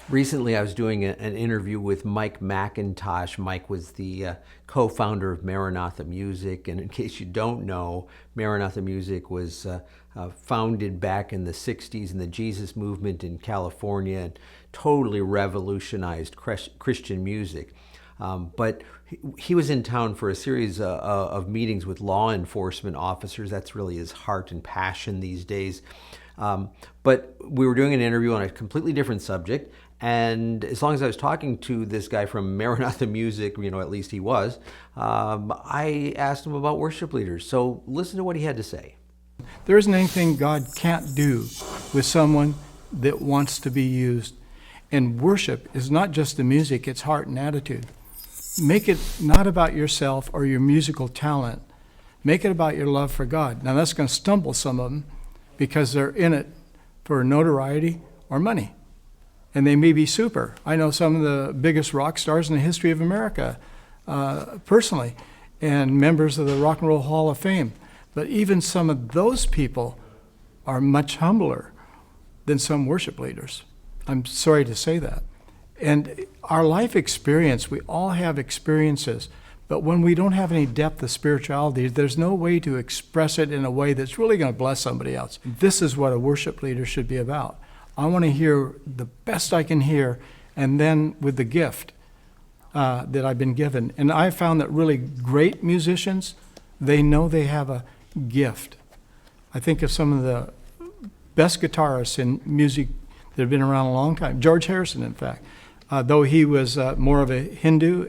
Recently, I was doing an interview with Mike MacIntosh. Mike was the co-founder of Maranatha Music, and in case you don't know, Maranatha Music was founded back in the 60s in the Jesus movement in California and totally revolutionized Christian music. But he was in town for a series of meetings with law enforcement officers. That's really his heart and passion these days. But we were doing an interview on a completely different subject. And as long as I was talking to this guy from Maranatha Music, at least he was, I asked him about worship leaders. So listen to what he had to say. There isn't anything God can't do with someone that wants to be used. And worship is not just the music, it's heart and attitude. Make it not about yourself or your musical talent. Make it about your love for God. Now that's going to stumble some of them because they're in it for notoriety or money. And they may be super. I know some of the biggest rock stars in the history of America personally, and members of the Rock and Roll Hall of Fame. But even some of those people are much humbler than some worship leaders. I'm sorry to say that. And our life experience, we all have experiences, but when we don't have any depth of spirituality, there's no way to express it in a way that's really going to bless somebody else. This is what a worship leader should be about. I want to hear the best I can hear, and then with the gift that I've been given. And I found that really great musicians, they know they have a gift. I think of some of the best guitarists in music that have been around a long time. George Harrison, in fact, though he was more of a Hindu,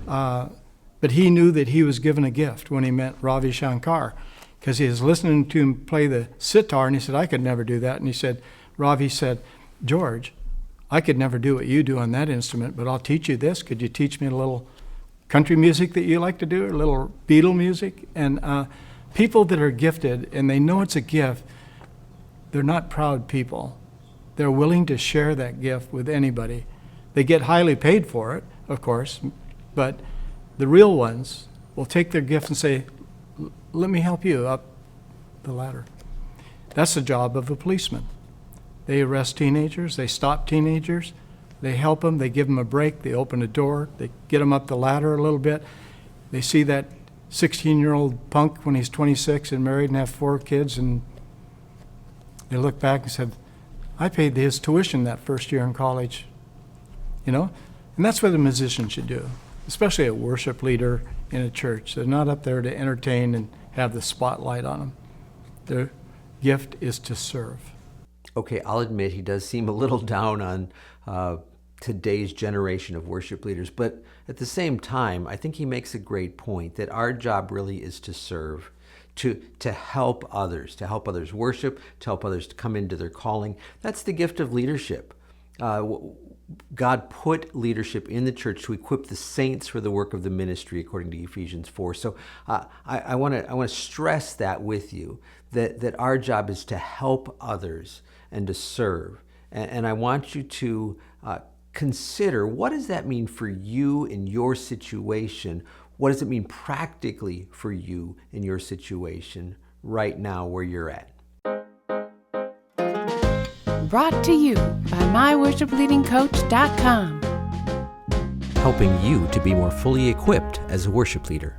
but he knew that he was given a gift when he met Ravi Shankar, because he was listening to him play the sitar, and he said, I could never do that. And he said, Ravi said, George, I could never do what you do on that instrument, but I'll teach you this. Could you teach me a little country music that you like to do, or a little Beatle music? And people that are gifted, and they know it's a gift, they're not proud people. They're willing to share that gift with anybody. They get highly paid for it, of course, but the real ones will take their gift and say, let me help you up the ladder. That's the job of a policeman. They arrest teenagers, they stop teenagers, they help them, they give them a break, they open a door, they get them up the ladder a little bit. They see that 16-year-old punk when he's 26 and married and have 4 kids, and they look back and said, I paid his tuition that first year in college, And that's what a musician should do, especially a worship leader in a church. They're not up there to entertain and have the spotlight on them. Their gift is to serve. Okay, I'll admit he does seem a little down on today's generation of worship leaders, but at the same time, I think he makes a great point that our job really is to serve, to help others worship, to help others to come into their calling. That's the gift of leadership. God put leadership in the church to equip the saints for the work of the ministry, according to Ephesians 4. So I want to stress that with you, that our job is to help others and to serve. And I want you to consider, what does that mean for you in your situation? What does it mean practically for you in your situation right now where you're at? Brought to you by MyWorshipLeadingCoach.com. Helping you to be more fully equipped as a worship leader.